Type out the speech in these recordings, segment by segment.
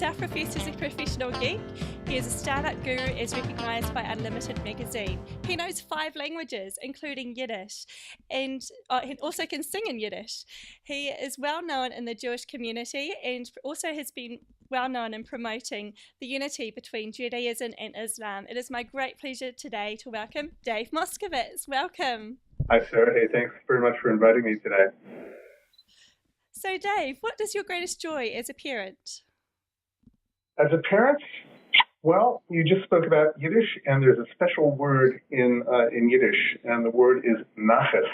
Stuff Professor's a professional geek. He is a startup guru as recognised by Unlimited magazine. He knows 5 languages, including Yiddish, and he also can sing in Yiddish. He is well known in the Jewish community and also has been well known in promoting the unity between Judaism and Islam. It is my great pleasure today to welcome Dave Moskovitz. Welcome. Hi, Sarah. Hey, thanks very much for inviting me today. So, Dave, what is your greatest joy as a parent? As a parent, well, you just spoke about Yiddish, and there's a special word in Yiddish, and the word is nachas.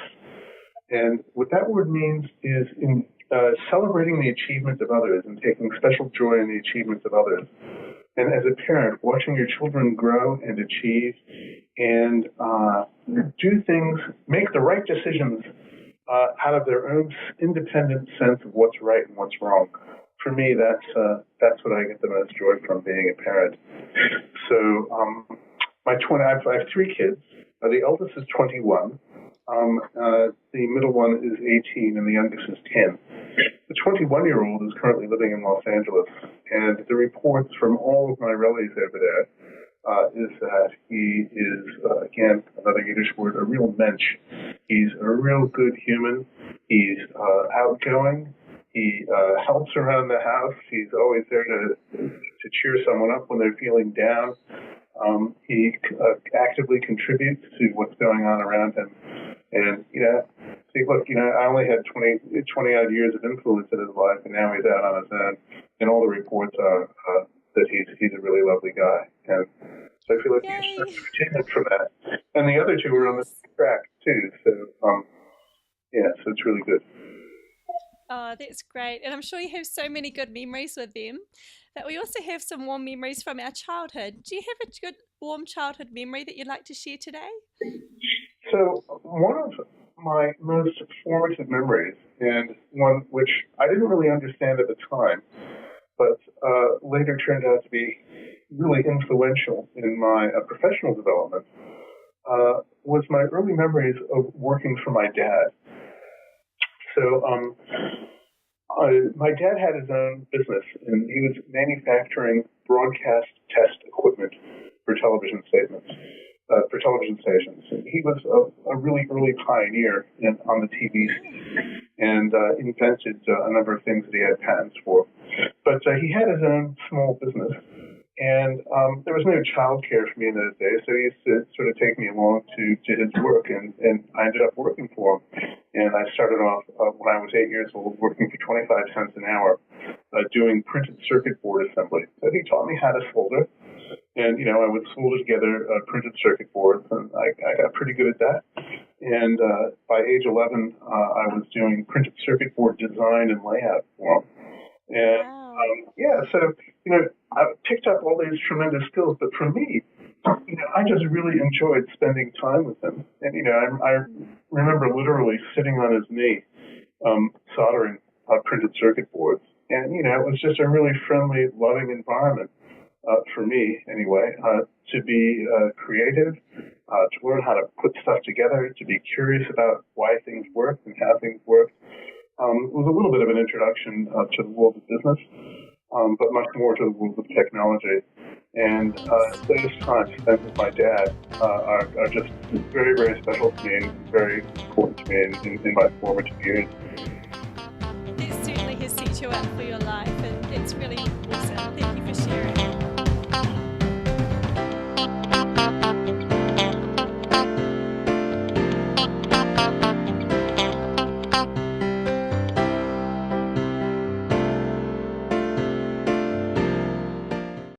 And what that word means is celebrating the achievements of others and taking special joy in the achievements of others. And as a parent, watching your children grow and achieve and do things, make the right decisions out of their own independent sense of what's right and what's wrong. For me, that's what I get the most joy from being a parent. So I have 3 kids. The eldest is 21. The middle one is 18, and the youngest is 10. The 21-year-old is currently living in Los Angeles, and the reports from all of my relatives over there is that he is, again, another Yiddish word, a real mensch. He's a real good human. He's outgoing. He helps around the house. He's always there to cheer someone up when they're feeling down. He actively contributes to what's going on around him. And, see, look, I only had 20-odd years of influence in his life, and now he's out on his own. And all the reports are that he's a really lovely guy. And so I feel like he's an achievement from that. And the other 2 are on the track, too. So, so it's really good. Oh, that's great. And I'm sure you have so many good memories with them. But we also have some warm memories from our childhood. Do you have a good, warm childhood memory that you'd like to share today? So one of my most formative memories, and one which I didn't really understand at the time, but later turned out to be really influential in my professional development, was my early memories of working for my dad. So my dad had his own business, and he was manufacturing broadcast test equipment for television stations. He was a really early pioneer on the TV scene and invented a number of things that he had patents for. But he had his own small business. And there was no childcare for me in those days, so he used to sort of take me along to his work, and I ended up working for him. And I started off when I was 8 years old, working for 25 cents an hour, doing printed circuit board assembly. So he taught me how to solder, and I would solder together printed circuit boards, and I got pretty good at that. And by age 11, I was doing printed circuit board design and layout for him. And so I picked up all these tremendous skills, but for me, I just really enjoyed spending time with him. And I remember literally sitting on his knee, soldering printed circuit boards, and it was just a really friendly, loving environment for me, anyway, to be creative, to learn how to put stuff together, to be curious about why things worked and how things worked. It was a little bit of an introduction to the world of business, but much more to the world of technology. And those times spent with my dad are just very, very special to me and very important to me in my formative years. It certainly has set you up for your